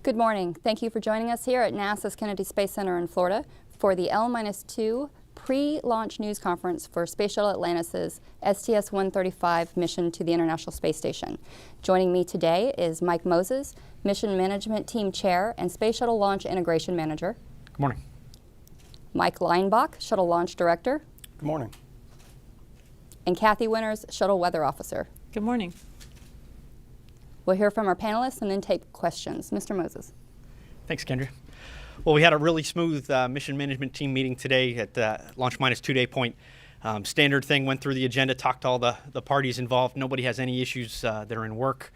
Good morning. Thank you for joining us here at NASA's Kennedy Space Center in Florida for the L-2 pre-launch news conference for Space Shuttle Atlantis' STS-135 mission to the International Space Station. Joining me today is Mike Moses, Mission Management Team Chair and Space Shuttle Launch Integration Manager. Good morning. Mike Leinbach, Shuttle Launch Director. Good morning. And Kathy Winters, Shuttle Weather Officer. Good morning. We'll hear from our panelists and then take questions. Mr. Moses. Thanks, Kendra. Well, we had a really smooth mission management team meeting today at launch minus 2-day point. Standard thing, went through the agenda, talked to all the parties involved. Nobody has any issues that are in work.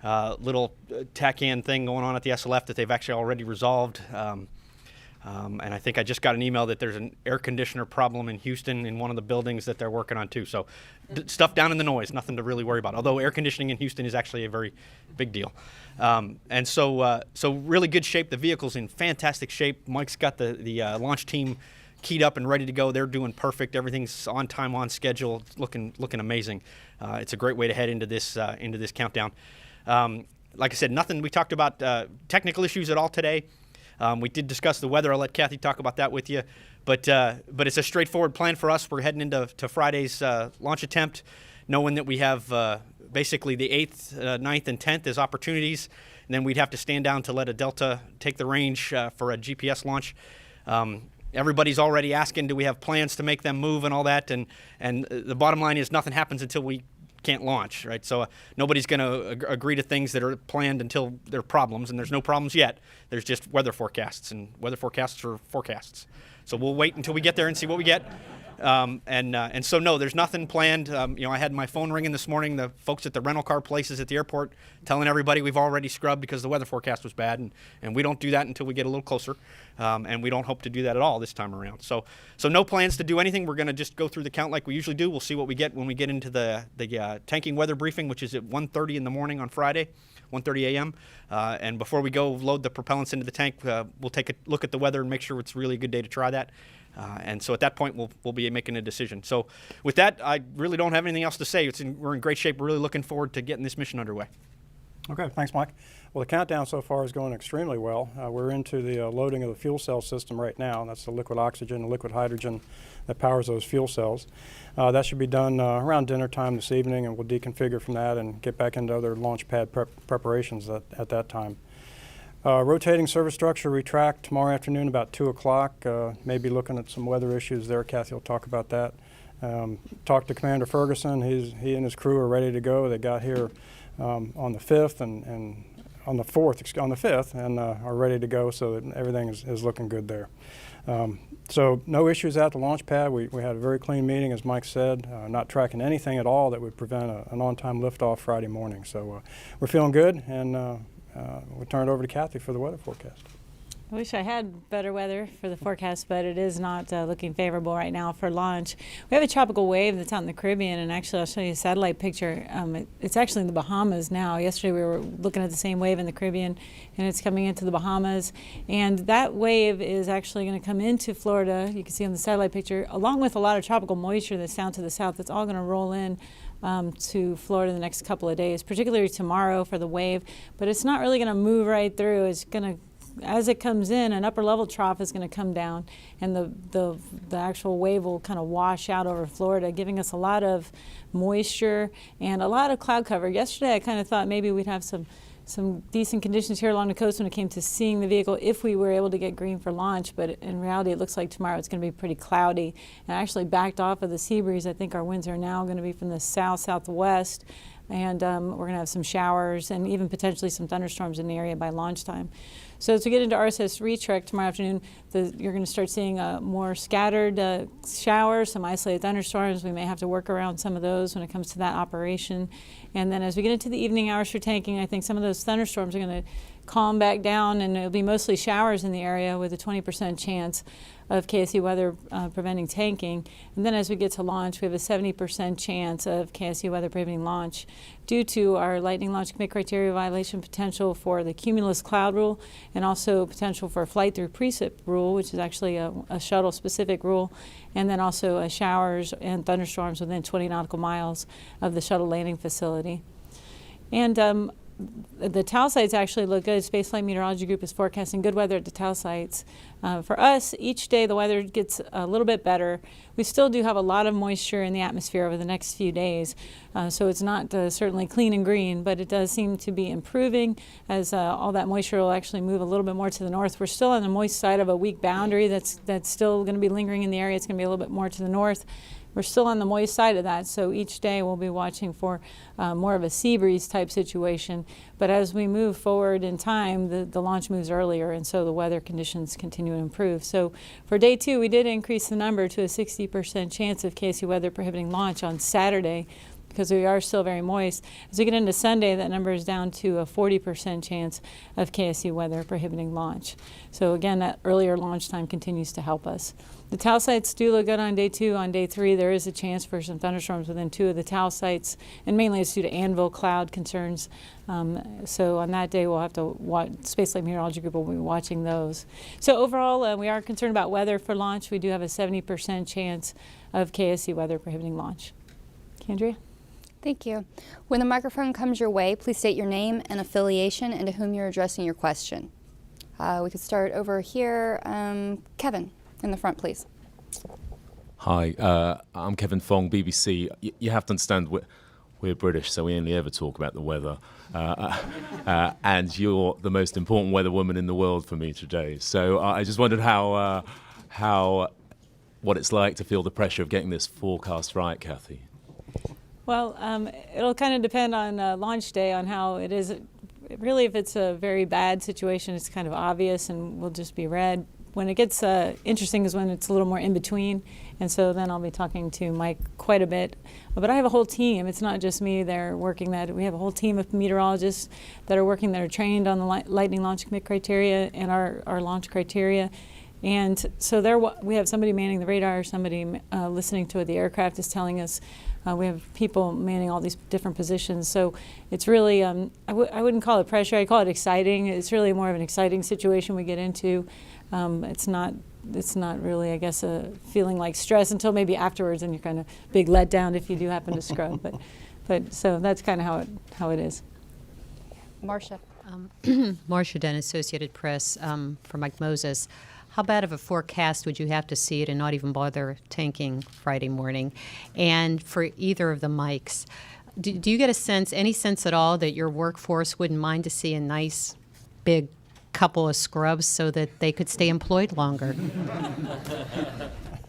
Little TACAN thing going on at the SLF that they've actually already resolved. And I think I just got an email that there's an air conditioner problem in Houston in one of the buildings that they're working on too. So stuff down in the noise, nothing to really worry about. Although air conditioning in Houston is actually a very big deal. And so really good shape. The vehicle's in fantastic shape. Mike's got the launch team keyed up and ready to go. They're doing perfect. Everything's on time, on schedule. It's looking amazing. It's a great way to head into this countdown. Like I said, nothing. We talked about technical issues at all today. We did discuss the weather. I'll let Kathy talk about that with you. But it's a straightforward plan for us. We're heading into Friday's launch attempt, knowing that we have basically the 8th, 9th, and 10th as opportunities. And then we'd have to stand down to let a Delta take the range for a GPS launch. Everybody's already asking, do we have plans to make them move and all that? And the bottom line is nothing happens until we can't launch, right? So nobody's going to agree to things that are planned until there are problems, and there's no problems yet. There's just weather forecasts, and weather forecasts are forecasts. So we'll wait until we get there and see what we get. And so no, there's nothing planned. I had my phone ringing this morning. The folks at the rental car places at the airport telling everybody we've already scrubbed because the weather forecast was bad, and we don't do that until we get a little closer. And we don't hope to do that at all this time around. So no plans to do anything. We're going to just go through the count like we usually do. We'll see what we get when we get into the tanking weather briefing, which is at 1:30 in the morning on Friday, 1:30 a.m. And before we go load the propellants into the tank, we'll take a look at the weather and make sure it's really a good day to try that. And so at that point, we'll be making a decision. So with that, I really don't have anything else to say. We're in great shape. We're really looking forward to getting this mission underway. Okay, thanks, Mike. Well, the countdown so far is going extremely well. We're into the loading of the fuel cell system right now. That's the liquid oxygen and liquid hydrogen that powers those fuel cells. That should be done around dinner time this evening, and we'll deconfigure from that and get back into other launch pad preparations at that time. Rotating service structure retract tomorrow afternoon about 2 o'clock. Maybe looking at some weather issues there. Kathy will talk about that. Talked to Commander Ferguson. He and his crew are ready to go. They got here on the 5th and on the 5th, and are ready to go, so that everything is looking good there. So no issues at the launch pad. We had a very clean meeting, as Mike said, not tracking anything at all that would prevent an on-time liftoff Friday morning. So we're feeling good, and we'll turn it over to Kathy for the weather forecast. I wish I had better weather for the forecast, but it is not looking favorable right now for launch. We have a tropical wave that's out in the Caribbean, and actually I'll show you a satellite picture. It's actually in the Bahamas now. Yesterday we were looking at the same wave in the Caribbean, and it's coming into the Bahamas. And that wave is actually going to come into Florida. You can see on the satellite picture, along with a lot of tropical moisture that's down to the south. It's all going to roll in to Florida in the next couple of days, particularly tomorrow for the wave. But it's not really going to move right through. It's going to, as it comes in, an upper level trough is going to come down, and the actual wave will kind of wash out over Florida, giving us a lot of moisture and a lot of cloud cover. Yesterday I kind of thought maybe we'd have some decent conditions here along the coast when it came to seeing the vehicle if we were able to get green for launch, but in reality it looks like tomorrow it's going to be pretty cloudy. And I actually backed off of the sea breeze. I think our winds are now going to be from the south-southwest, and we're going to have some showers and even potentially some thunderstorms in the area by launch time. So as we get into RSS retrek tomorrow afternoon, you're going to start seeing more scattered showers, some isolated thunderstorms. We may have to work around some of those when it comes to that operation. And then as we get into the evening hours for tanking, I think some of those thunderstorms are going to calm back down, and it'll be mostly showers in the area with a 20% chance of KSU weather preventing tanking. And then as we get to launch, we have a 70% chance of KSU weather preventing launch due to our lightning launch commit criteria violation potential for the cumulus cloud rule, and also potential for a flight through precip rule, which is actually a shuttle specific rule, and then also showers and thunderstorms within 20 nautical miles of the shuttle landing facility. And the towel sites actually look good. Spaceflight Meteorology Group is forecasting good weather at the towel sites. For us, each day the weather gets a little bit better. We still do have a lot of moisture in the atmosphere over the next few days, so it's not certainly clean and green, but it does seem to be improving as all that moisture will actually move a little bit more to the north. We're still on the moist side of a weak boundary that's still going to be lingering in the area. It's going to be a little bit more to the north. We're still on the moist side of that, so each day we'll be watching for more of a sea breeze type situation. But as we move forward in time, the launch moves earlier, and so the weather conditions continue to improve. So for day 2, we did increase the number to a 60% chance of KSU weather prohibiting launch on Saturday, because we are still very moist. As we get into Sunday, that number is down to a 40% chance of KSU weather prohibiting launch. So again, that earlier launch time continues to help us. The towel sites do look good on day 2. On day 3, there is a chance for some thunderstorms within 2 of the towel sites, and mainly it's due to anvil cloud concerns. So on that day, we'll have to watch, Spaceflight Meteorology Group will be watching those. So overall, we are concerned about weather for launch. We do have a 70% chance of KSU weather prohibiting launch. Kendria? Thank you. When the microphone comes your way, please state your name and affiliation and to whom you're addressing your question. We could start over here. Kevin, in the front, please. Hi, I'm Kevin Fong, BBC. You have to understand we're British, so we only ever talk about the weather. And you're the most important weather woman in the world for me today. So I just wondered what it's like to feel the pressure of getting this forecast right, Kathy. Well, it'll kind of depend on launch day on how it is. Really, if it's a very bad situation, it's kind of obvious and will just be red. When it gets interesting is when it's a little more in between, and so then I'll be talking to Mike quite a bit. But I have a whole team. It's not just me. They're working that. We have a whole team of meteorologists that are working, that are trained on the lightning launch commit criteria and our launch criteria. And so we have somebody manning the radar, somebody listening to what the aircraft is telling us. We have people manning all these different positions. So it's really, I wouldn't call it pressure, I'd call it exciting. It's really more of an exciting situation we get into. It's not really, I guess, a feeling like stress until maybe afterwards, and you're kind of big letdown if you do happen to scrub. But so that's kind of how it is. Marcia. Marcia Dunn, Associated Press, for Mike Moses. How bad of a forecast would you have to see it and not even bother tanking Friday morning? And for either of the Mikes, do you get any sense at all that your workforce wouldn't mind to see a nice big couple of scrubs so that they could stay employed longer?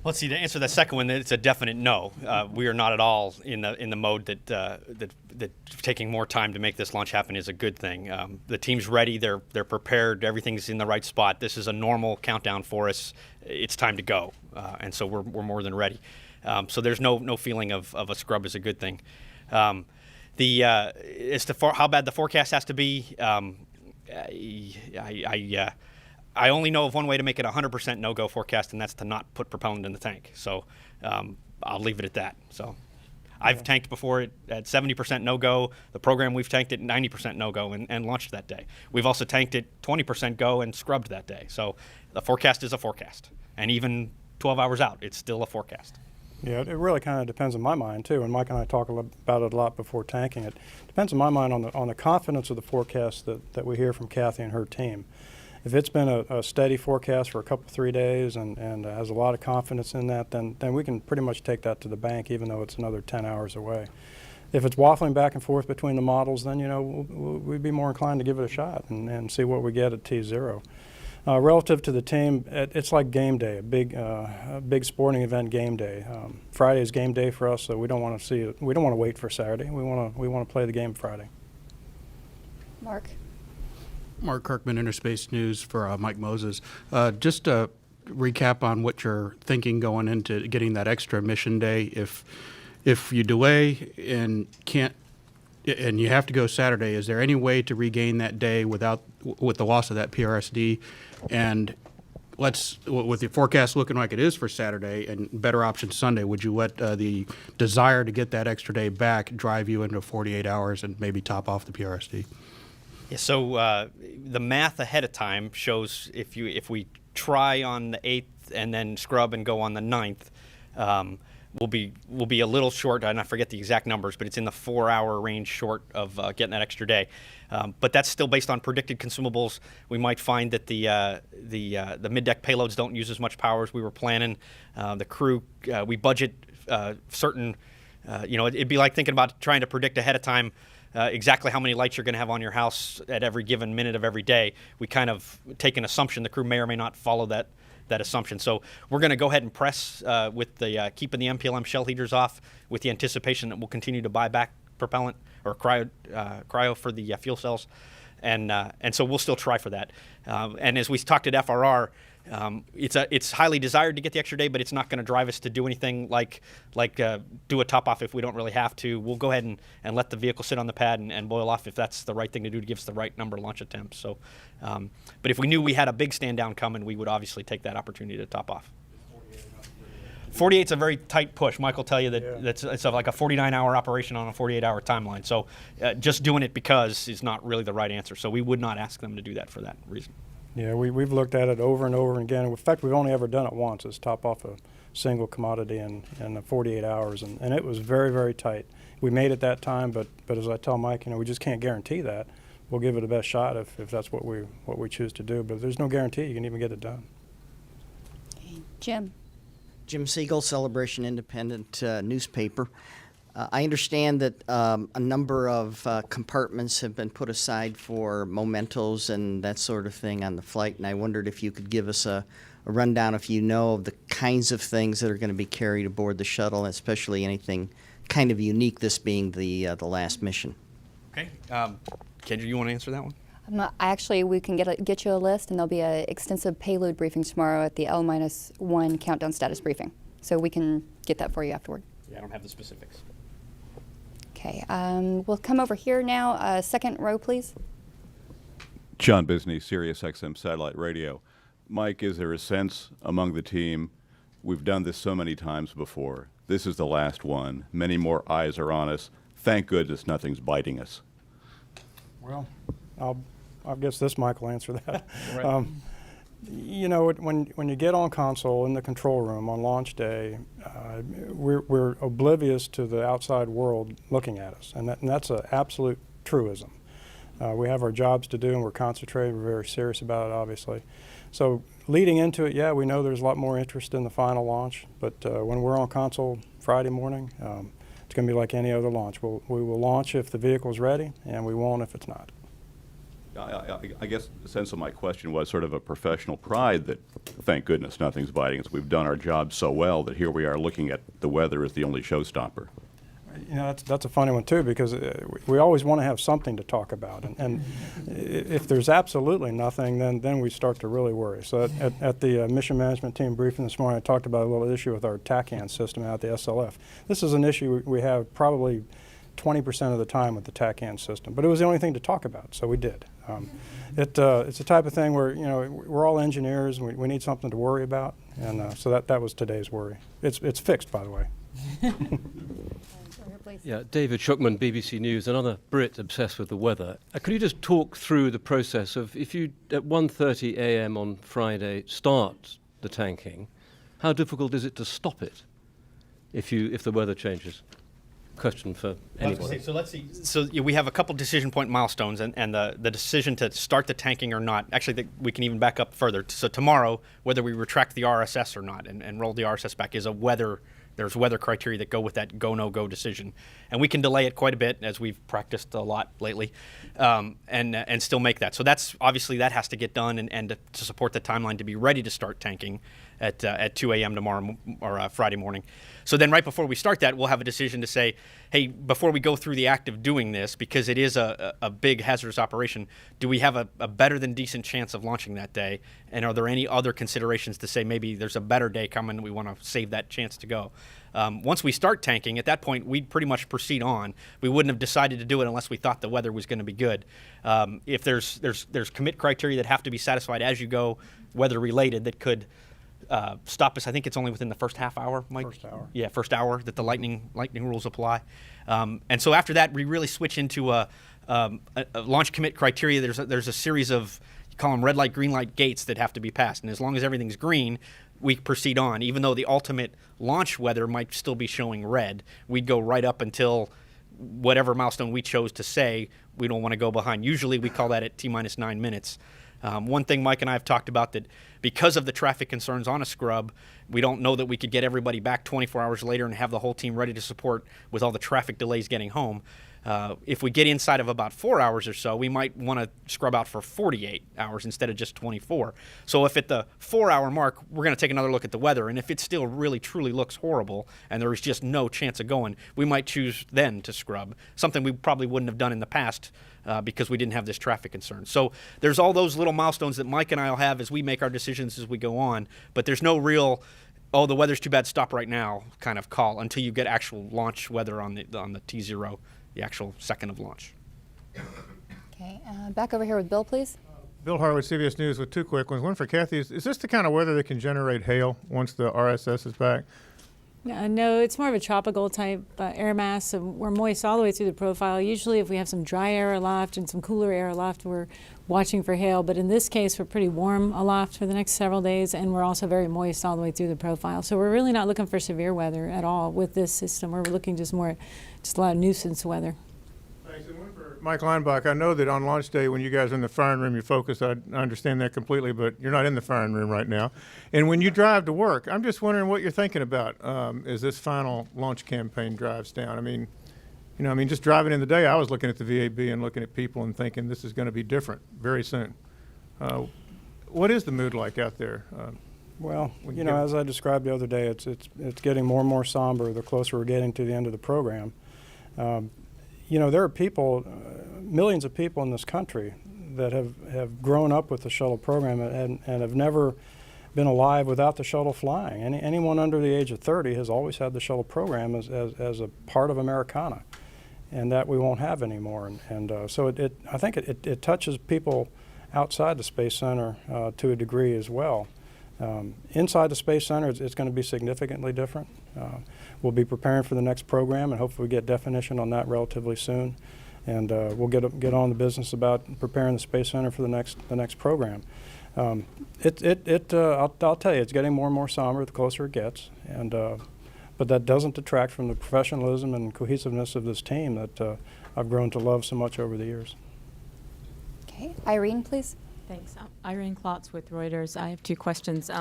Let's see, to answer the second one, it's a definite no. We are not at all in the mode that taking more time to make this launch happen is a good thing. The team's ready, they're prepared, everything's in the right spot. This is a normal countdown for us. It's time to go, and so we're more than ready. So there's no feeling of a scrub is a good thing. As to how bad the forecast has to be, I only know of one way to make it a 100% no-go forecast, and that's to not put propellant in the tank. So I'll leave it at that. So I've tanked before at 70% no-go. The program we've tanked at 90% no-go and launched that day. We've also tanked at 20% go and scrubbed that day. So the forecast is a forecast. And even 12 hours out, it's still a forecast. Yeah, it really kind of depends on my mind too, and Mike and I talk about it a lot before tanking it. Depends on my mind on the confidence of the forecast that we hear from Kathy and her team. If it's been a steady forecast for a couple, 3 days and has a lot of confidence in that, then we can pretty much take that to the bank, even though it's another 10 hours away. If it's waffling back and forth between the models, then we'd be more inclined to give it a shot and see what we get at T0. Relative to the team, it's like game day, a big sporting event game day. Friday is game day for us, so we don't want to see it. We don't want to wait for Saturday. We want to play the game Friday. Mark. Mark Kirkman, Interspace News for Mike Moses. Just a recap on what you're thinking going into getting that extra mission day. If you delay and you have to go Saturday, is there any way to regain that day with the loss of that PRSD? And with the forecast looking like it is for Saturday and better option Sunday, would you let the desire to get that extra day back drive you into 48 hours and maybe top off the PRSD? Yeah, so the math ahead of time shows if we try on the 8th and then scrub and go on the 9th, we'll be a little short, and I forget the exact numbers, but it's in the 4-hour range short of getting that extra day. But that's still based on predicted consumables. We might find that the mid-deck payloads don't use as much power as we were planning. The crew, we budget certain, it'd be like thinking about trying to predict ahead of time exactly how many lights you're going to have on your house at every given minute of every day. We kind of take an assumption. The crew may or may not follow that assumption. So we're going to go ahead and press with the keeping the MPLM shell heaters off, with the anticipation that we'll continue to buy back propellant or cryo for the fuel cells, and so we'll still try for that. And as we talked at FRR, it's highly desired to get the extra day, but it's not going to drive us to do anything like do a top off if we don't really have to. We'll go ahead and let the vehicle sit on the pad and boil off if that's the right thing to do to give us the right number of launch attempts. So, but if we knew we had a big stand down coming, we would obviously take that opportunity to top off. 48's a very tight push. Mike will tell you that it's like a 49-hour operation on a 48-hour timeline. So just doing it because is not really the right answer. So we would not ask them to do that for that reason. Yeah, we've looked at it over and over again. In fact, we've only ever done it once, is top off a single commodity in 48 hours, and it was very, very tight. We made it that time, but as I tell Mike, we just can't guarantee that. We'll give it the best shot if that's what we choose to do, but there's no guarantee you can even get it done. Jim. Jim Siegel, Celebration Independent newspaper. I understand that a number of compartments have been put aside for mementos and that sort of thing on the flight, and I wondered if you could give us a rundown, if you know, of the kinds of things that are going to be carried aboard the shuttle, especially anything kind of unique, this being the last mission. Okay. Kendra, you want to answer that one? Actually, we can get you a list, and there'll be an extensive payload briefing tomorrow at the L-1 countdown status briefing. So we can get that for you afterward. Yeah, I don't have the specifics. Okay, we'll come over here now. Second row, please. John Bisney, Sirius XM Satellite Radio. Mike, is there a sense among the team, we've done this so many times before, this is the last one, many more eyes are on us, thank goodness nothing's biting us? Well, I guess this Mike will answer that. Right. When you get on console in the control room on launch day, we're oblivious to the outside world looking at us, and that's an absolute truism. We have our jobs to do, and we're concentrated. We're very serious about it, obviously. So leading into it, yeah, we know there's a lot more interest in the final launch, but when we're on console Friday morning, it's going to be like any other launch. We will launch if the vehicle's ready, and we won't if it's not. I guess the sense of my question was sort of a professional pride that, thank goodness, nothing's biting us. We've done our job so well that here we are looking at the weather as the only showstopper. That's a funny one, too, because we always want to have something to talk about. And if there's absolutely nothing, then we start to really worry. So at the mission management team briefing this morning, I talked about a little issue with our TACAN system out at the SLF. This is an issue we have probably 20% of the time with the TACAN system, but it was the only thing to talk about, so we did. It's the type of thing where we're all engineers and we need something to worry about, and so that was today's worry. It's fixed, by the way. Yeah, David Shuckman, BBC News, another Brit obsessed with the weather. Could you just talk through the process of if you at 1:30 a.m. on Friday start the tanking, how difficult is it to stop it if the weather changes? Question for anybody. Let's see. So we have a couple decision point milestones, and the decision to start the tanking or not. Actually, we can even back up further. So tomorrow, whether we retract the RSS or not and roll the RSS back is a weather. There's weather criteria that go with that go-no-go decision, and we can delay it quite a bit as we've practiced a lot lately, and still make that. So that's obviously that has to get done, and to support the timeline to be ready to start tanking at 2 a.m. tomorrow or Friday morning. So then right before we start that, we'll have a decision to say, hey, before we go through the act of doing this, because it is a big hazardous operation, do we have a better than decent chance of launching that day? And are there any other considerations to say maybe there's a better day coming, we want to save that chance to go? Once we start tanking, at that point, we'd pretty much proceed on. We wouldn't have decided to do it unless we thought the weather was going to be good. If there's commit criteria that have to be satisfied as you go, weather related, that could stop us. I think it's only within the first half hour, Mike. First hour. Yeah, first hour that the lightning rules apply. And so after that, we really switch into a launch commit criteria. There's a series of, you call them red light, green light gates that have to be passed. And as long as everything's green, we proceed on. Even though the ultimate launch weather might still be showing red, we'd go right up until whatever milestone we chose to say. We don't want to go behind. Usually we call that at T-minus 9 minutes. One thing Mike and I have talked about, that because of the traffic concerns on a scrub, we don't know that we could get everybody back 24 hours later and have the whole team ready to support with all the traffic delays getting home. If we get inside of about 4 hours or so, we might want to scrub out for 48 hours instead of just 24. So if at the 4-hour mark, we're going to take another look at the weather, and if it still really truly looks horrible and there is just no chance of going, we might choose then to scrub, something we probably wouldn't have done in the past because we didn't have this traffic concern. So there's all those little milestones that Mike and I will have as we make our decisions as we go on, but there's no real, oh, the weather's too bad, stop right now kind of call until you get actual launch weather on the T0, the actual second of launch. Okay, back over here with Bill, please. Bill Harwood, CBS News, with two quick ones. One for Kathy. Is this the kind of weather that can generate hail once the RSS is back? No, it's more of a tropical type air mass. So we're moist all the way through the profile. Usually if we have some dry air aloft and some cooler air aloft, we're watching for hail. But in this case, we're pretty warm aloft for the next several days, and we're also very moist all the way through the profile. So we're really not looking for severe weather at all with this system. We're looking just a lot of nuisance weather. Thanks. And one for Mike Leinbach. I know that on launch day when you guys are in the firing room, you're focused. I understand that completely, but you're not in the firing room right now. And when you drive to work, I'm just wondering what you're thinking about as this final launch campaign drives down. I mean, just driving in the day, I was looking at the VAB and looking at people and thinking this is going to be different very soon. What is the mood like out there? Well, as I described the other day, it's getting more and more somber the closer we're getting to the end of the program. There are people, millions of people in this country that have grown up with the shuttle program and have never been alive without the shuttle flying. Anyone under the age of 30 has always had the shuttle program as a part of Americana, and that we won't have anymore. So I think it touches people outside the Space Center to a degree as well. Inside the Space Center, it's going to be significantly different. We'll be preparing for the next program, and hopefully we get definition on that relatively soon. And we'll get on the business about preparing the Space Center for the next program. I'll tell you, it's getting more and more somber the closer it gets, but that doesn't detract from the professionalism and cohesiveness of this team that I've grown to love so much over the years. Okay, Irene, please. Thanks. Irene Klotz with Reuters. I have two questions.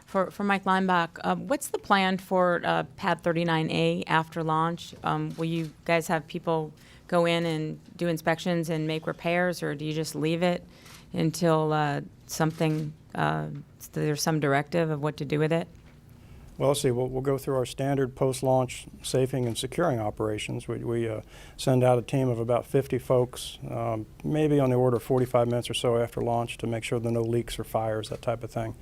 For Mike Leinbach, what's the plan for Pad 39A after launch? Will you guys have people go in and do inspections and make repairs, or do you just leave it until there's some directive of what to do with it? Well, let's see. We'll go through our standard post-launch safing and securing operations. We send out a team of about 50 folks, maybe on the order of 45 minutes or so after launch to make sure there are no leaks or fires, that type of thing.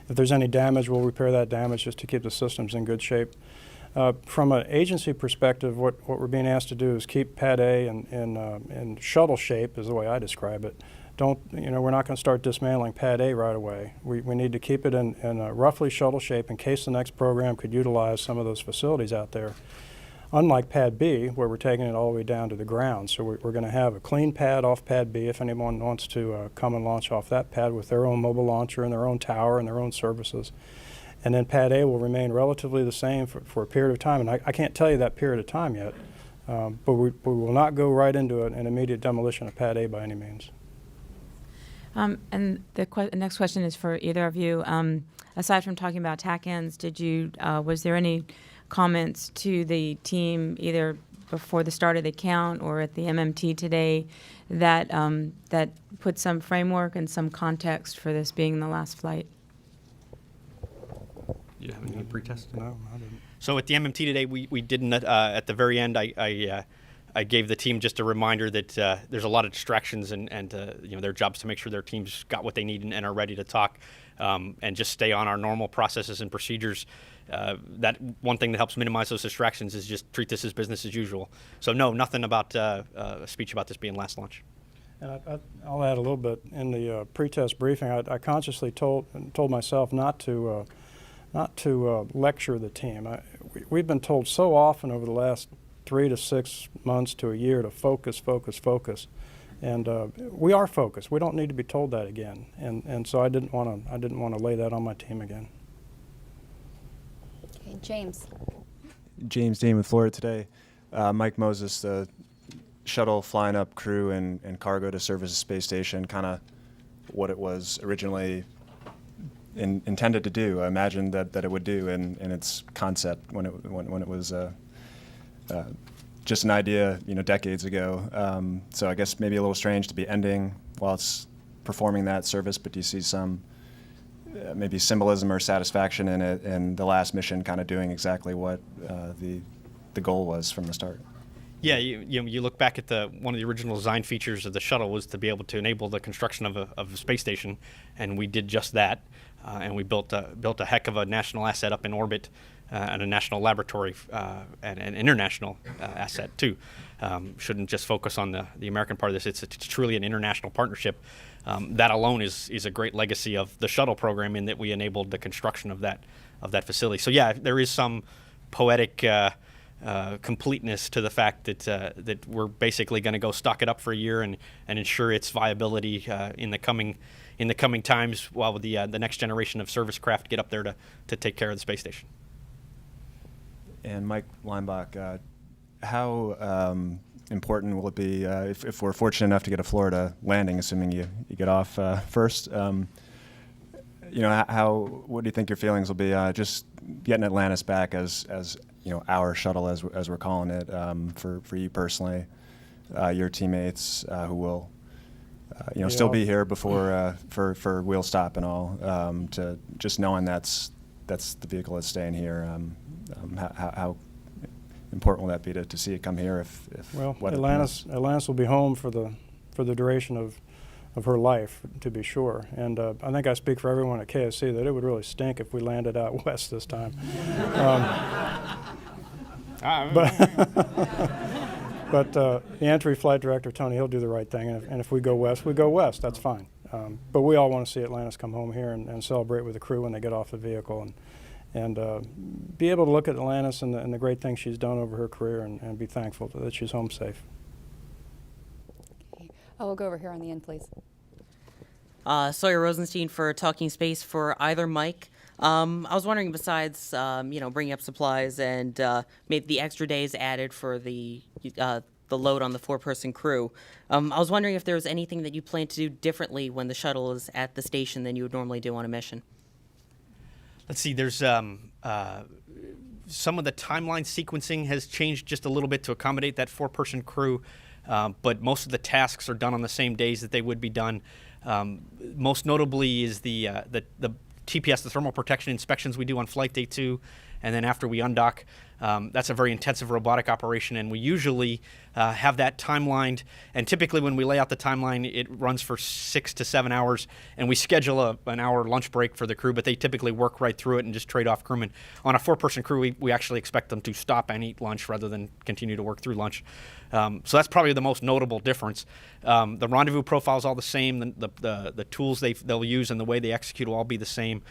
If there's any damage, we'll repair that damage just to keep the systems in good shape. From an agency perspective, what we're being asked to do is keep Pad A in shuttle shape, is the way I describe it. We're not going to start dismantling Pad A right away. We need to keep it in a roughly shuttle shape in case the next program could utilize some of those facilities out there. Unlike Pad B, where we're taking it all the way down to the ground. So we're going to have a clean pad off Pad B if anyone wants to come and launch off that pad with their own mobile launcher and their own tower and their own services. And then Pad A will remain relatively the same for a period of time. And I can't tell you that period of time yet, but we will not go right into an immediate demolition of Pad A by any means. And the next question is for either of you. Aside from talking about TAC-ins, was there any comments to the team either before the start of the count or at the MMT today that put some framework and some context for this being the last flight? You have any pretest? No, I didn't. So at the MMT today, we didn't. At the very end, I gave the team just a reminder that there's a lot of distractions and their job's to make sure their team's got what they need and are ready to talk and just stay on our normal processes and procedures. That one thing that helps minimize those distractions is just treat this as business as usual. So no, nothing about a speech about this being last launch. And I'll add a little bit. In the pre-test briefing, I consciously told myself not to lecture the team. We've been told so often over the last 3 to 6 months to a year to focus, and we are focused. We don't need to be told that again, and so I didn't want to lay that on my team again. James. James Dean with Florida Today. Mike Moses, the shuttle flying up crew and cargo to service the space station, kind of what it was originally intended to do. I imagined that it would do in its concept when it was just an idea, decades ago. So I guess maybe a little strange to be ending while it's performing that service, but do you see some maybe symbolism or satisfaction in it, and the last mission kind of doing exactly what the goal was from the start? Yeah, you look back at one of the original design features of the shuttle was to be able to enable the construction of a space station, and we did just that. And we built a heck of a national asset up in orbit, and a national laboratory and an international asset too. Shouldn't just focus on the American part of this. It's truly an international partnership. That alone is a great legacy of the shuttle program in that we enabled the construction of that facility. So yeah, there is some poetic completeness to the fact that we're basically going to go stock it up for a year and ensure its viability in the coming times while the next generation of service craft get up there to take care of the space station. And Mike Leinbach, how important will it be if we're fortunate enough to get a Florida landing, assuming you get off first? What do you think your feelings will be just getting Atlantis back as our shuttle, as we're calling it, for you personally, your teammates who will still be here before for wheel stop and all, to just knowing that's the vehicle that's staying here. How important will that be to see it come here? Atlantis will be home for the duration of her life, to be sure. And I think I speak for everyone at KSC that it would really stink if we landed out west this time. But the entry flight director, Tony, he'll do the right thing. And if we go west, we go west. That's fine. But we all want to see Atlantis come home here and celebrate with the crew when they get off the vehicle and be able to look at Atlantis and the great things she's done over her career and be thankful that she's home safe. Okay. We'll go over here on the end, please. Sawyer Rosenstein for Talking Space for either Mike. I was wondering, besides bringing up supplies and maybe the extra days added for the load on the 4-person crew, I was wondering if there was anything that you plan to do differently when the shuttle is at the station than you would normally do on a mission. Let's see. There's some of the timeline sequencing has changed just a little bit to accommodate that 4-person crew, but most of the tasks are done on the same days that they would be done. Most notably is the TPS, the thermal protection inspections we do on flight day 2, and then after we undock. That's a very intensive robotic operation, and we usually have that timelined. And typically when we lay out the timeline, it runs for 6 to 7 hours, and we schedule an hour lunch break for the crew, but they typically work right through it and just trade off crewmen. On a 4-person crew, we actually expect them to stop and eat lunch rather than continue to work through lunch. So that's probably the most notable difference. The rendezvous profile is all the same. The tools they'll use and the way they execute will all be the same.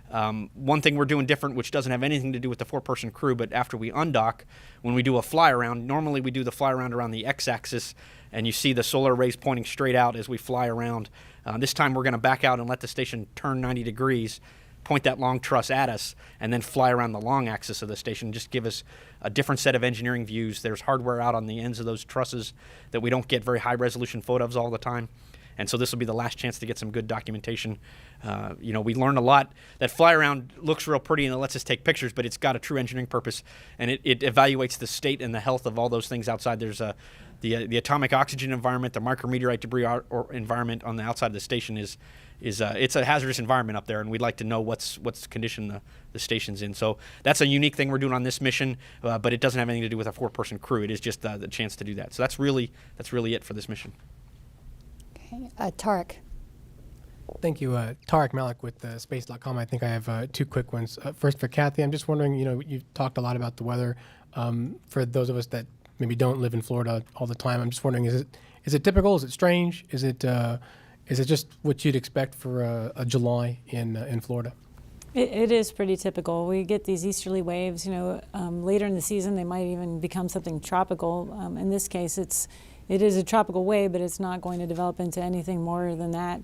One thing we're doing different, which doesn't have anything to do with the 4-person crew, but after we undock, when we do a fly around, normally we do the fly around the x-axis, and you see the solar rays pointing straight out as we fly around. This time we're going to back out and let the station turn 90 degrees, point that long truss at us, and then fly around the long axis of the station. Just give us a different set of engineering views. There's hardware out on the ends of those trusses that we don't get very high resolution photos all the time. And so this will be the last chance to get some good documentation. We learned a lot. That fly around looks real pretty and it lets us take pictures, but it's got a true engineering purpose, and it evaluates the state and the health of all those things outside. There's the atomic oxygen environment, the micrometeorite debris environment on the outside of the station is it's a hazardous environment up there, and we'd like to know what's condition the station's in. So that's a unique thing we're doing on this mission, but it doesn't have anything to do with a 4-person crew. It is just the chance to do that. So that's really it for this mission. Okay, Tarek. Thank you. Tarek Malik with Space.com. I think I have 2 quick ones. First for Kathy, I'm just wondering, you've talked a lot about the weather. For those of us that maybe don't live in Florida all the time, I'm just wondering, is it typical? Is it strange? Is it just what you'd expect for a July in Florida? It is pretty typical. We get these easterly waves. Later in the season, they might even become something tropical. In this case, it is a tropical wave, but it's not going to develop into anything more than that.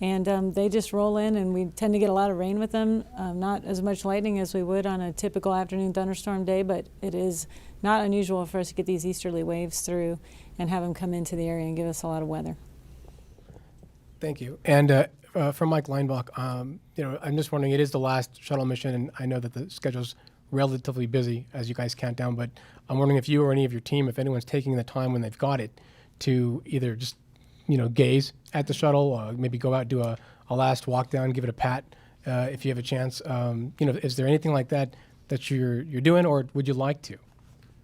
And they just roll in, and we tend to get a lot of rain with them. Not as much lightning as we would on a typical afternoon thunderstorm day, but it is not unusual for us to get these easterly waves through and have them come into the area and give us a lot of weather. Thank you. And from Mike Leinbach, I'm just wondering, it is the last shuttle mission, and I know that the schedule's relatively busy as you guys count down, but I'm wondering if you or any of your team, if anyone's taking the time when they've got it to either just, gaze at the shuttle, maybe go out, do a last walk down, give it a pat if you have a chance. Is there anything like that you're doing, or would you like to?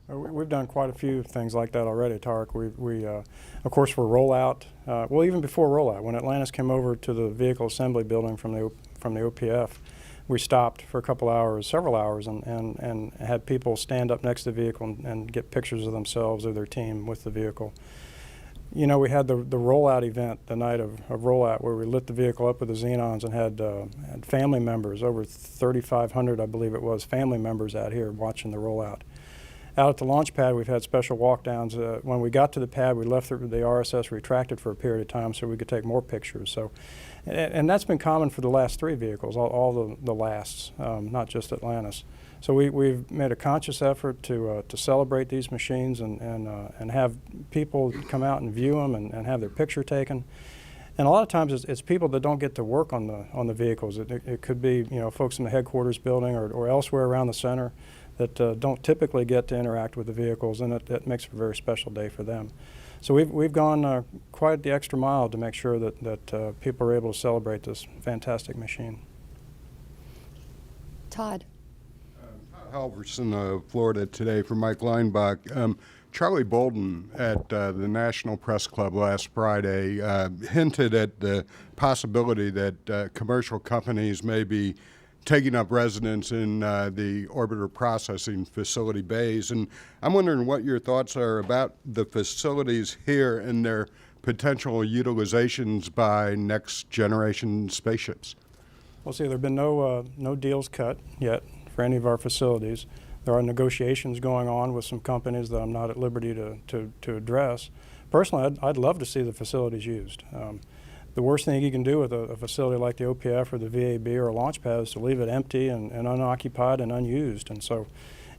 We've done quite a few things like that already, Tarek. We of course, for rollout, even before rollout, when Atlantis came over to the vehicle assembly building from the OPF, we stopped for a couple hours, several hours, and had people stand up next to the vehicle and get pictures of themselves or their team with the vehicle. We had the rollout event the night of rollout, where we lit the vehicle up with the xenons and had family members, over 3,500, I believe it was, family members out here watching the rollout. Out at the launch pad, we've had special walk-downs. When we got to the pad, we left the RSS retracted for a period of time so we could take more pictures. So, and that's been common for the last three vehicles, all the lasts, not just Atlantis. So we've made a conscious effort to celebrate these machines and have people come out and view them and have their picture taken. And a lot of times it's people that don't get to work on the vehicles. It could be folks in the headquarters building or elsewhere around the center that don't typically get to interact with the vehicles, and it makes it a very special day for them. So we've gone quite the extra mile to make sure that people are able to celebrate this fantastic machine. Todd. Halverson, Florida today for Mike Leinbach. Charlie Bolden at the National Press Club last Friday hinted at the possibility that commercial companies may be taking up residence in the orbiter processing facility bays. And I'm wondering what your thoughts are about the facilities here and their potential utilizations by next generation spaceships. Well, see, there have been no deals cut yet for any of our facilities. There are negotiations going on with some companies that I'm not at liberty to address. Personally, I'd love to see the facilities used. The worst thing you can do with a facility like the OPF or the VAB or a launch pad is to leave it empty and unoccupied and unused. And so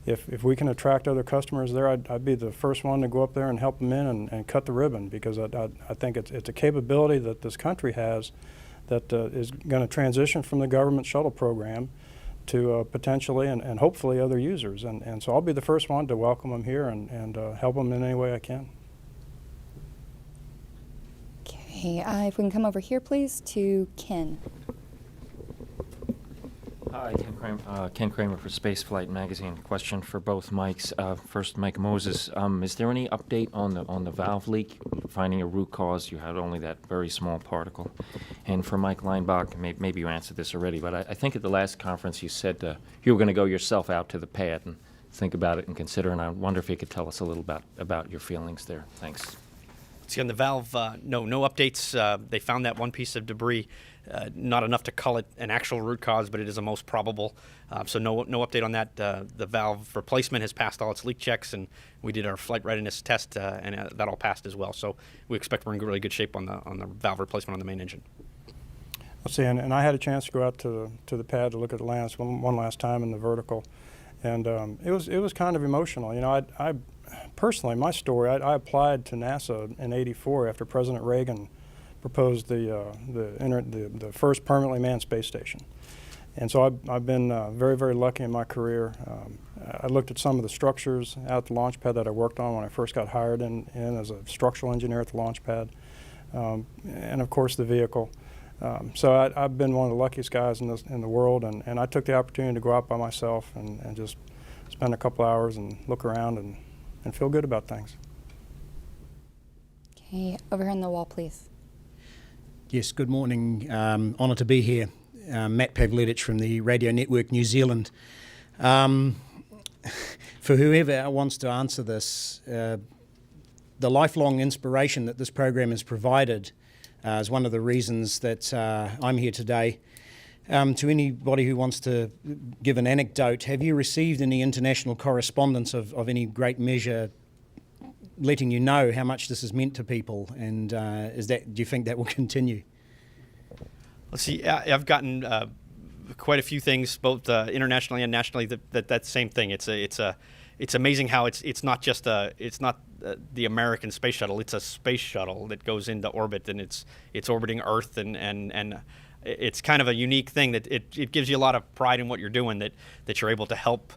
if we can attract other customers there, I'd be the first one to go up there and help them in and cut the ribbon, because I think it's a capability that this country has that is going to transition from the government shuttle program to potentially and hopefully other users. And so I'll be the first one to welcome them here and help them in any way I can. Okay, if we can come over here, please, to Ken. Hi, Ken Kramer for Spaceflight Magazine. Question for both Mikes. First, Mike Moses, is there any update on the valve leak? Finding a root cause, you had only that very small particle. And for Mike Leinbach, maybe you answered this already, but I think at the last conference you said you were going to go yourself out to the pad and think about it and consider, and I wonder if you could tell us a little about your feelings there. Thanks. See, on the valve, no updates. They found that one piece of debris, not enough to call it an actual root cause, but it is a most probable. So no update on that. The valve replacement has passed all its leak checks, and we did our flight readiness test, and that all passed as well. So we expect we're in really good shape on the valve replacement on the main engine. Let's see, and I had a chance to go out to the pad to look at Atlantis one last time in the vertical, and it was kind of emotional. I personally, my story, I applied to NASA in '84 after President Reagan proposed the first permanently manned space station. And so I've been very, very lucky in my career. I looked at some of the structures out at the launch pad that I worked on when I first got hired in as a structural engineer at the launch pad, and of course the vehicle. So I've been one of the luckiest guys in the world, and I took the opportunity to go out by myself and just spend a couple hours and look around and feel good about things. Okay, over here on the wall, please. Yes, good morning. Honoured to be here. Matt Pavlidich from the Radio Network New Zealand. For whoever wants to answer this, the lifelong inspiration that this program has provided is one of the reasons that I'm here today. To anybody who wants to give an anecdote, have you received any international correspondence of any great measure letting you know how much this has meant to people, and do you think that will continue? Let's see. I've gotten quite a few things, both internationally and nationally. That same thing. It's amazing how it's not just the American space shuttle. It's a space shuttle that goes into orbit, and it's orbiting Earth, and it's kind of a unique thing that it gives you a lot of pride in what you're doing, that you're able to help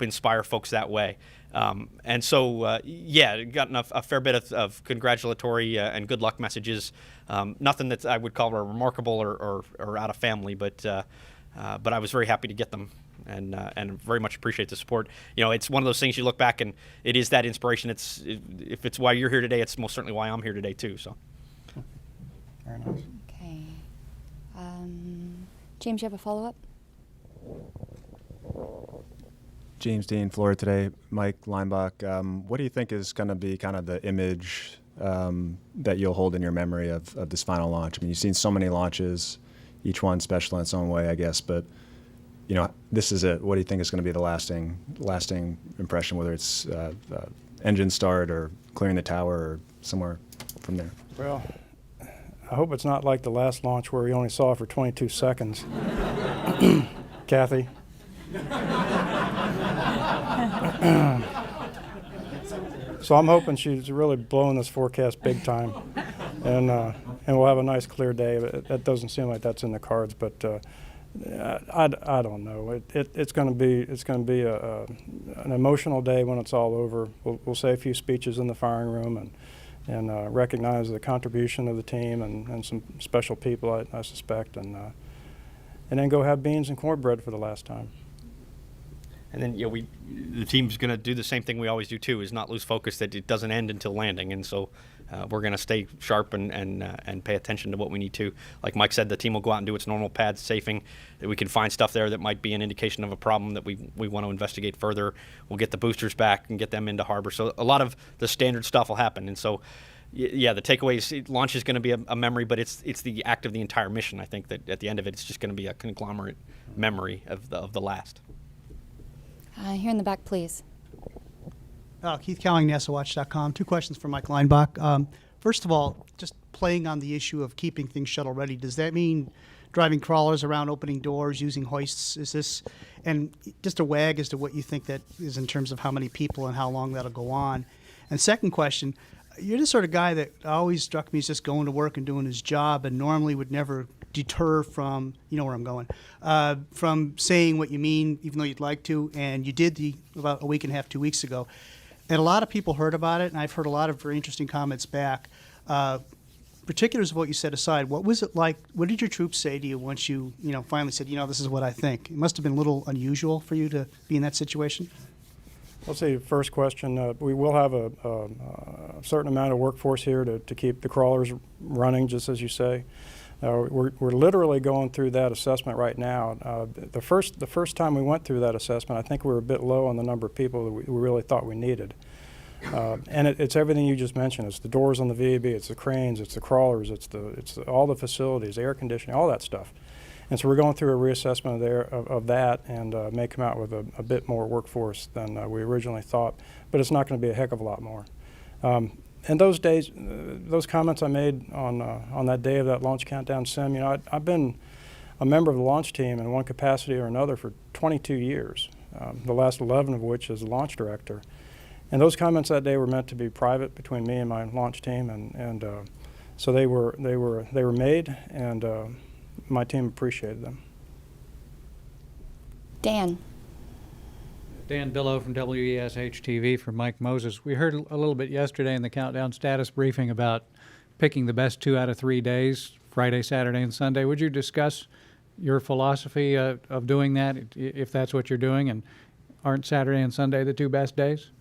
inspire folks that way. And so, gotten a fair bit of congratulatory and good luck messages. Nothing that I would call remarkable or out of family, but I was very happy to get them, and very much appreciate the support. It's one of those things you look back and it is that inspiration. If it's why you're here today, it's most certainly why I'm here today too. So. Very nice. Okay. James, you have a follow-up? James Dean, Florida Today. Mike Leinbach, what do you think is going to be kind of the image that you'll hold in your memory of this final launch? I mean, you've seen so many launches, each one special in its own way, I guess, but this is it. What do you think is going to be the lasting impression, whether it's engine start or clearing the tower or somewhere from there? Well, I hope it's not like the last launch where we only saw it for 22 seconds. Kathy? So I'm hoping she's really blowing this forecast big time, and we'll have a nice clear day. That doesn't seem like that's in the cards, but I don't know. It's going to be an emotional day when it's all over. We'll say a few speeches in the firing room and recognize the contribution of the team and some special people, I suspect, and then go have beans and cornbread for the last time. And then the team's going to do the same thing we always do too, is not lose focus that it doesn't end until landing. And so we're going to stay sharp and pay attention to what we need to. Like Mike said, the team will go out and do its normal pad safing. That we can find stuff there that might be an indication of a problem that we want to investigate further. We'll get the boosters back and get them into harbor. So a lot of the standard stuff will happen. And so, yeah, the takeaway is launch is going to be a memory, but it's the act of the entire mission. I think that at the end of it, it's just going to be a conglomerate memory of the last. Here in the back, please. Keith Cowling, NASAWatch.com. 2 questions for Mike Leinbach. First of all, just playing on the issue of keeping things shuttle ready, does that mean driving crawlers around, opening doors, using hoists? Is this, and just a wag as to what you think that is in terms of how many people and how long that'll go on? And second question, you're the sort of guy that always struck me as just going to work and doing his job and normally would never deter from, you know where I'm going, from saying what you mean, even though you'd like to, and you did about a week and a half, 2 weeks ago. And a lot of people heard about it, and I've heard a lot of very interesting comments back. Particulars of what you said aside, what was it like? What did your troops say to you once you finally said, this is what I think? It must have been a little unusual for you to be in that situation. Let's see, first question, we will have a certain amount of workforce here to keep the crawlers running, just as you say. We're literally going through that assessment right now. The first time we went through that assessment, I think we were a bit low on the number of people that we really thought we needed. And it's everything you just mentioned. It's the doors on the VAB, it's the cranes, it's the crawlers, it's all the facilities, air conditioning, all that stuff. And so we're going through a reassessment of that, and may come out with a bit more workforce than we originally thought. But it's not going to be a heck of a lot more. And those days, those comments I made on that day of that launch countdown sim, I've been a member of the launch team in one capacity or another for 22 years, the last 11 of which as launch director. And those comments that day were meant to be private between me and my launch team, and so they were made, and my team appreciated them. Dan. Dan Billow from WESH-TV for Mike Moses. We heard a little bit yesterday in the countdown status briefing about picking the best 2 out of 3 days, Friday, Saturday, and Sunday. Would you discuss your philosophy of doing that, if that's what you're doing, and aren't Saturday and Sunday the 2 best days?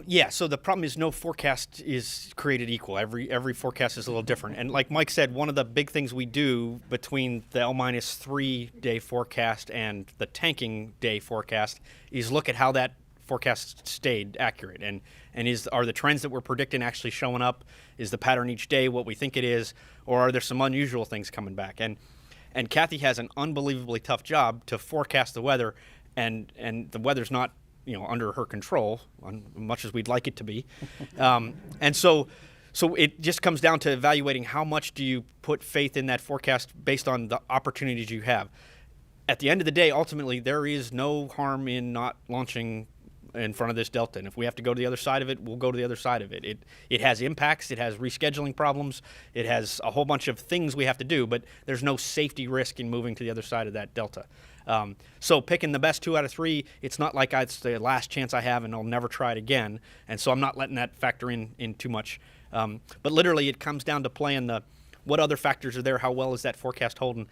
Yeah, so the problem is no forecast is created equal. Every forecast is a little different. And like Mike said, one of the big things we do between the L-3 day forecast and the tanking day forecast is look at how that forecast stayed accurate. And are the trends that we're predicting actually showing up? Is the pattern each day what we think it is? Or are there some unusual things coming back? And Kathy has an unbelievably tough job to forecast the weather, and the weather's not under her control, much as we'd like it to be. And so So it just comes down to evaluating how much do you put faith in that forecast based on the opportunities you have. At the end of the day, ultimately, there is no harm in not launching in front of this delta. And if we have to go to the other side of it, we'll go to the other side of it. It has impacts. It has rescheduling problems. It has a whole bunch of things we have to do, but there's no safety risk in moving to the other side of that delta. So picking the best 2 out of 3, it's not like it's the last chance I have and I'll never try it again. And so I'm not letting that factor in too much. But literally, it comes down to playing what other factors are there, how well is that forecast holding.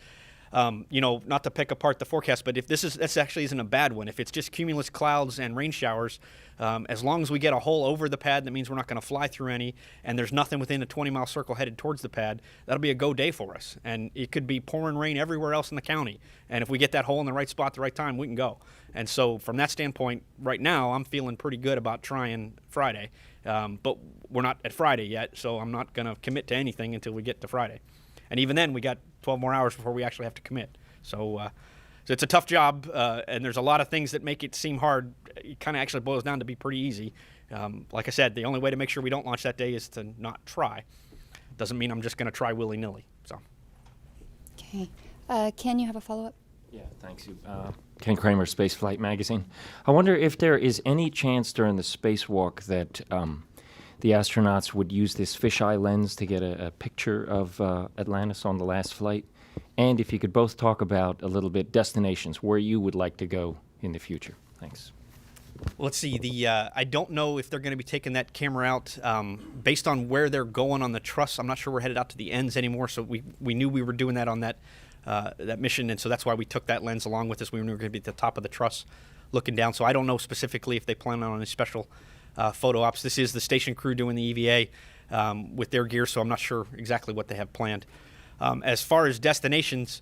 Not to pick apart the forecast, but if this actually isn't a bad one. If it's just cumulus clouds and rain showers, as long as we get a hole over the pad, that means we're not going to fly through any, and there's nothing within a 20-mile circle headed towards the pad, that'll be a go day for us. And it could be pouring rain everywhere else in the county. And if we get that hole in the right spot at the right time, we can go. And so from that standpoint, right now, I'm feeling pretty good about trying Friday. But we're not at Friday yet, so I'm not going to commit to anything until we get to Friday. And even then, we got 12 more hours before we actually have to commit. So it's a tough job, and there's a lot of things that make it seem hard. It kind of actually boils down to be pretty easy. Like I said, the only way to make sure we don't launch that day is to not try. Doesn't mean I'm just going to try willy-nilly. So. Okay. Ken, you have a follow-up? Yeah, thanks. Ken Kramer, Spaceflight Magazine. I wonder if there is any chance during the spacewalk that the astronauts would use this fisheye lens to get a picture of Atlantis on the last flight, and if you could both talk about a little bit destinations where you would like to go in the future. Thanks. Let's see. I don't know if they're going to be taking that camera out based on where they're going on the truss. I'm not sure we're headed out to the ends anymore, so we knew we were doing that on that mission, and so that's why we took that lens along with us. We knew we were going to be at the top of the truss looking down, so I don't know specifically if they plan on any special photo ops. This is the station crew doing the EVA with their gear, so I'm not sure exactly what they have planned. As far as destinations,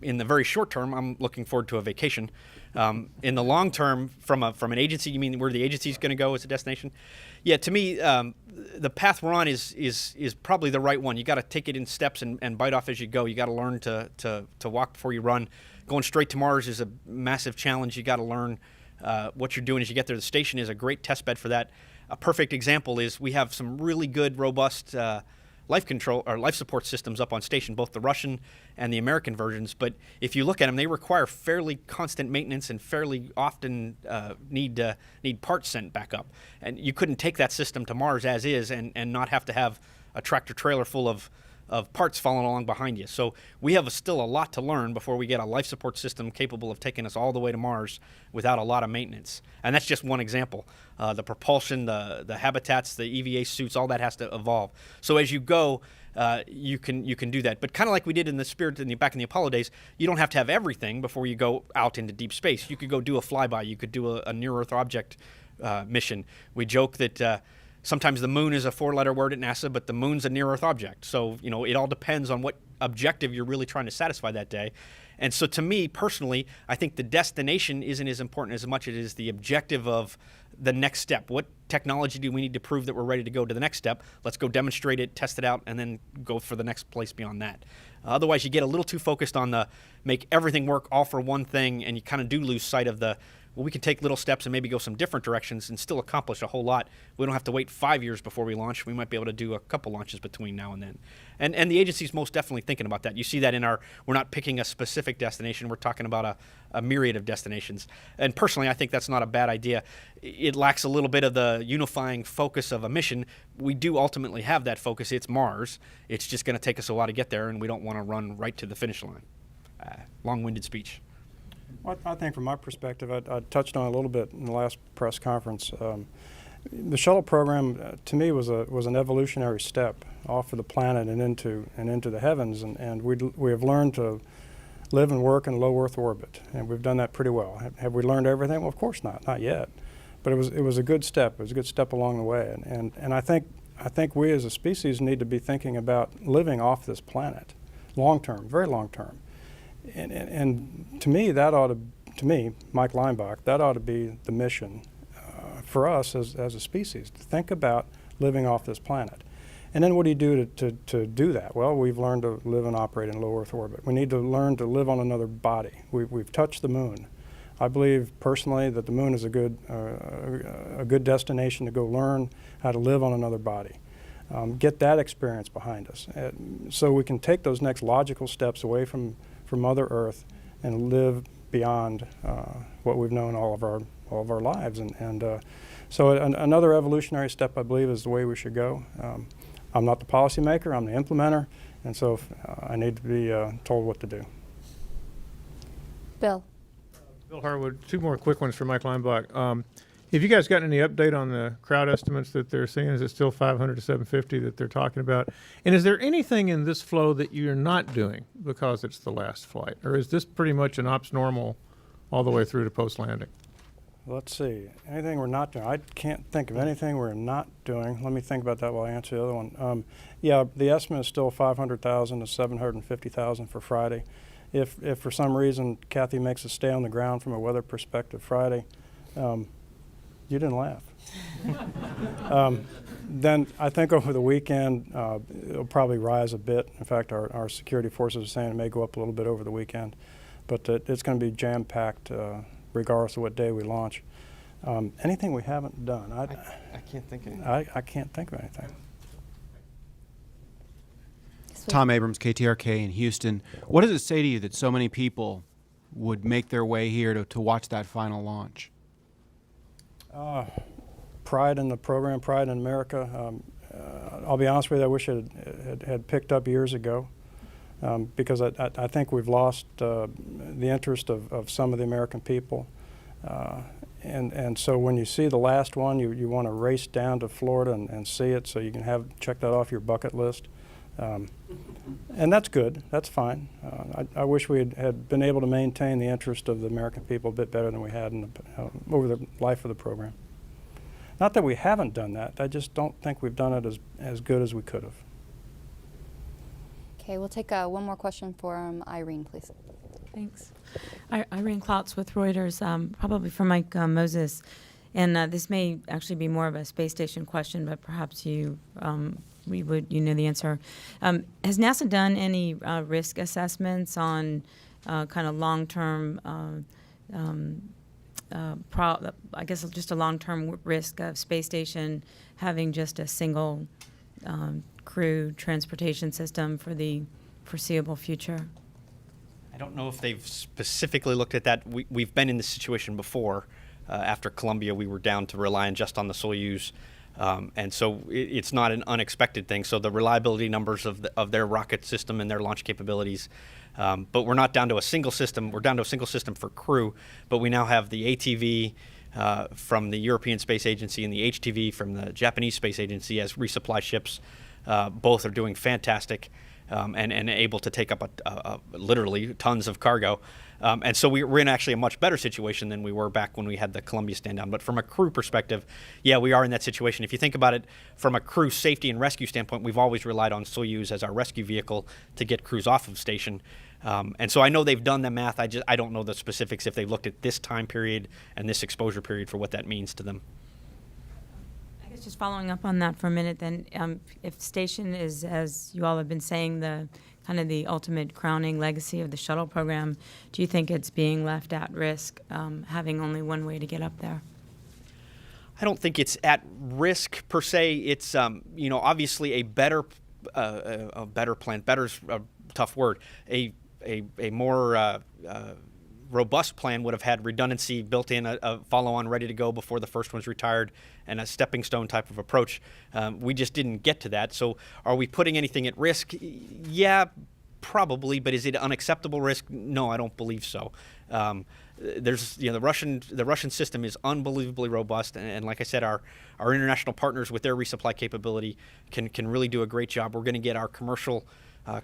in the very short term, I'm looking forward to a vacation. In the long term, from an agency, you mean where the agency is going to go as a destination? Yeah, to me, the path we're on is probably the right one. You got to take it in steps and bite off as you go. You got to learn to walk before you run. Going straight to Mars is a massive challenge. You got to learn what you're doing as you get there. The station is a great test bed for that. A perfect example is we have some really good, robust life control or life support systems up on station, both the Russian and the American versions. But if you look at them, they require fairly constant maintenance and fairly often need parts sent back up. And you couldn't take that system to Mars as is and not have to have a tractor trailer full of parts following along behind you. So we have still a lot to learn before we get a life support system capable of taking us all the way to Mars without a lot of maintenance. And that's just one example. The propulsion, the habitats, the EVA suits, all that has to evolve. So as you go, you can do that. But kind of like we did in the Spirit back in the Apollo days, you don't have to have everything before you go out into deep space. You could go do a flyby. You could do a near-Earth object mission. We joke that sometimes the moon is a 4-letter word at NASA, but the moon's a near-Earth object. So, it all depends on what objective you're really trying to satisfy that day. And so to me, personally, I think the destination isn't as important as much as it is the objective of the next step. What technology do we need to prove that we're ready to go to the next step? Let's go demonstrate it, test it out, and then go for the next place beyond that. Otherwise, you get a little too focused on the make everything work all for one thing, and you kind of do lose sight of we can take little steps and maybe go some different directions and still accomplish a whole lot. We don't have to wait 5 years before we launch. We might be able to do a couple launches between now and then. And the agency's most definitely thinking about that. You see that we're not picking a specific destination. We're talking about a myriad of destinations. And personally, I think that's not a bad idea. It lacks a little bit of the unifying focus of a mission. We do ultimately have that focus. It's Mars. It's just going to take us a while to get there, and we don't want to run right to the finish line. Long-winded speech. Well, I think from my perspective, I touched on it a little bit in the last press conference. The shuttle program, to me, was an evolutionary step off of the planet and into the heavens, and we have learned to live and work in low Earth orbit, and we've done that pretty well. Have we learned everything? Well, of course not yet. But it was a good step. It was a good step along the way, and I think we as a species need to be thinking about living off this planet, long term, very long term. And to me, Mike Leinbach, that ought to be the mission for us as a species, to think about living off this planet. And then what do you do to do that? Well, we've learned to live and operate in low Earth orbit. We need to learn to live on another body. We've touched the moon. I believe personally that the moon is a good destination to go learn how to live on another body. get that experience behind us, so we can take those next logical steps away from Mother Earth and live beyond what we've known all of our lives. So another evolutionary step, I believe, is the way we should go. I'm not the policymaker, I'm the implementer, and so I need to be told what to do. Bill. Bill Harwood, two more quick ones for Mike Leinbach. Have you guys gotten any update on the crowd estimates that they're seeing? Is it still 500 to 750 that they're talking about? And is there anything in this flow that you're not doing because it's the last flight? Or is this pretty much an ops normal all the way through to post-landing? Let's see. Anything we're not doing? I can't think of anything we're not doing. Let me think about that while I answer the other one. Yeah, the estimate is still 500,000 to 750,000 for Friday. If for some reason Kathy makes us stay on the ground from a weather perspective Friday, you didn't laugh. Then I think over the weekend it'll probably rise a bit. In fact, our security forces are saying it may go up a little bit over the weekend, but it's going to be jam-packed regardless of what day we launch. Anything we haven't done? I can't think of anything. I can't think of anything. Tom Abrams, KTRK in Houston. What does it say to you that so many people would make their way here to watch that final launch? Pride in the program, pride in America. I'll be honest with you, I wish it had picked up years ago because I think we've lost the interest of some of the American people. And so when you see the last one, you want to race down to Florida and see it so you can check that off your bucket list. And that's good. That's fine. I wish we had been able to maintain the interest of the American people a bit better than we had over the life of the program. Not that we haven't done that. I just don't think we've done it as good as we could have. Okay, we'll take one more question from Irene, please. Thanks. Irene Klautz with Reuters, probably for Mike Moses. And this may actually be more of a space station question, but perhaps you know the answer. Has NASA done any risk assessments on kind of long-term, I guess just a long-term risk of space station having just a single crew transportation system for the foreseeable future? I don't know if they've specifically looked at that. We've been in this situation before. After Columbia, we were down to relying just on the Soyuz. And so it's not an unexpected thing. So the reliability numbers of their rocket system and their launch capabilities, but we're not down to a single system. We're down to a single system for crew, but we now have the ATV from the European Space Agency and the HTV from the Japanese Space Agency as resupply ships. Both are doing fantastic and able to take up literally tons of cargo. And so we're in actually a much better situation than we were back when we had the Columbia stand down. But from a crew perspective, yeah, we are in that situation. If you think about it from a crew safety and rescue standpoint, we've always relied on Soyuz as our rescue vehicle to get crews off of station. And so I know they've done the math. I don't know the specifics if they've looked at this time period and this exposure period for what that means to them. I guess just following up on that for a minute then, if station is, as you all have been saying, the kind of the ultimate crowning legacy of the shuttle program, do you think it's being left at risk, having only one way to get up there? I don't think it's at risk per se. It's obviously a better plan. Better's a tough word. A more robust plan would have had redundancy built in, a follow-on ready to go before the first one's retired, and a stepping stone type of approach. We just didn't get to that. So are we putting anything at risk? Yeah, probably, but is it unacceptable risk? No, I don't believe so. There's the Russian system is unbelievably robust, and like I said, our international partners with their resupply capability can really do a great job. We're going to get our commercial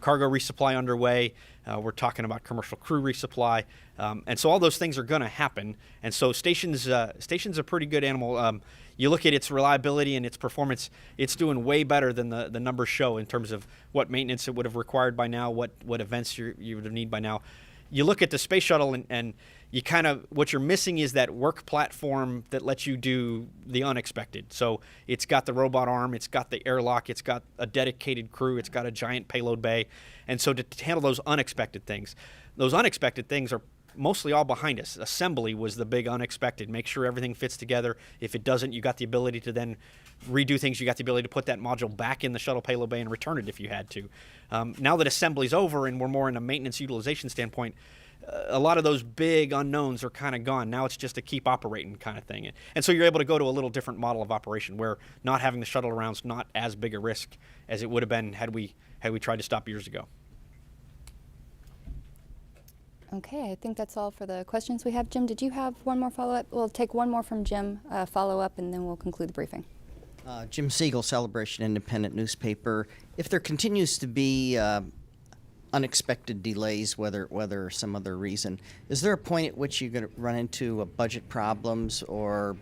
cargo resupply underway. We're talking about commercial crew resupply, and so all those things are going to happen. And so station's a pretty good animal. You look at its reliability and its performance; it's doing way better than the numbers show in terms of what maintenance it would have required by now, what events you would have need by now. You look at the space shuttle and you kind of, what you're missing is that work platform that lets you do the unexpected. So it's got the robot arm, it's got the airlock, it's got a dedicated crew, it's got a giant payload bay. And so to handle those unexpected things are mostly all behind us. Assembly was the big unexpected. Make sure everything fits together. If it doesn't, you got the ability to then redo things. You got the ability to put that module back in the shuttle payload bay and return it if you had to. Now that assembly's over and we're more in a maintenance utilization standpoint, a lot of those big unknowns are kind of gone. Now it's just a keep operating kind of thing. And so you're able to go to a little different model of operation where not having the shuttle around is not as big a risk as it would have been had we tried to stop years ago. Okay, I think that's all for the questions we have. Jim, did you have one more follow-up? We'll take one more from Jim, follow-up, and then we'll conclude the briefing. Jim Siegel, Celebration Independent newspaper. If there continues to be unexpected delays, whether some other reason, is there a point at which you're going to run into budget problems, or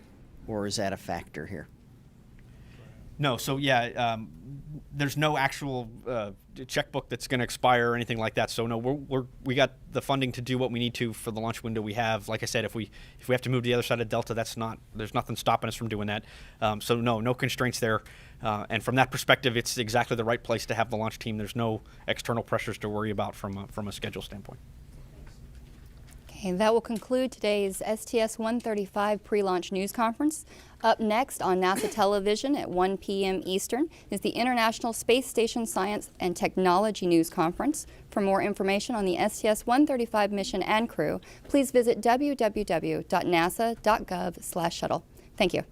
is that a factor here? No, so yeah, there's no actual checkbook that's going to expire or anything like that. So no, we got the funding to do what we need to for the launch window we have. Like I said, if we have to move to the other side of Delta, there's nothing stopping us from doing that. So no constraints there. And from that perspective, it's exactly the right place to have the launch team. There's no external pressures to worry about from a schedule standpoint. Okay, that will conclude today's STS-135 pre-launch news conference. Up next on NASA television at 1 p.m. Eastern is the International Space Station Science and Technology News Conference. For more information on the STS-135 mission and crew, please visit www.nasa.gov/shuttle. Thank you.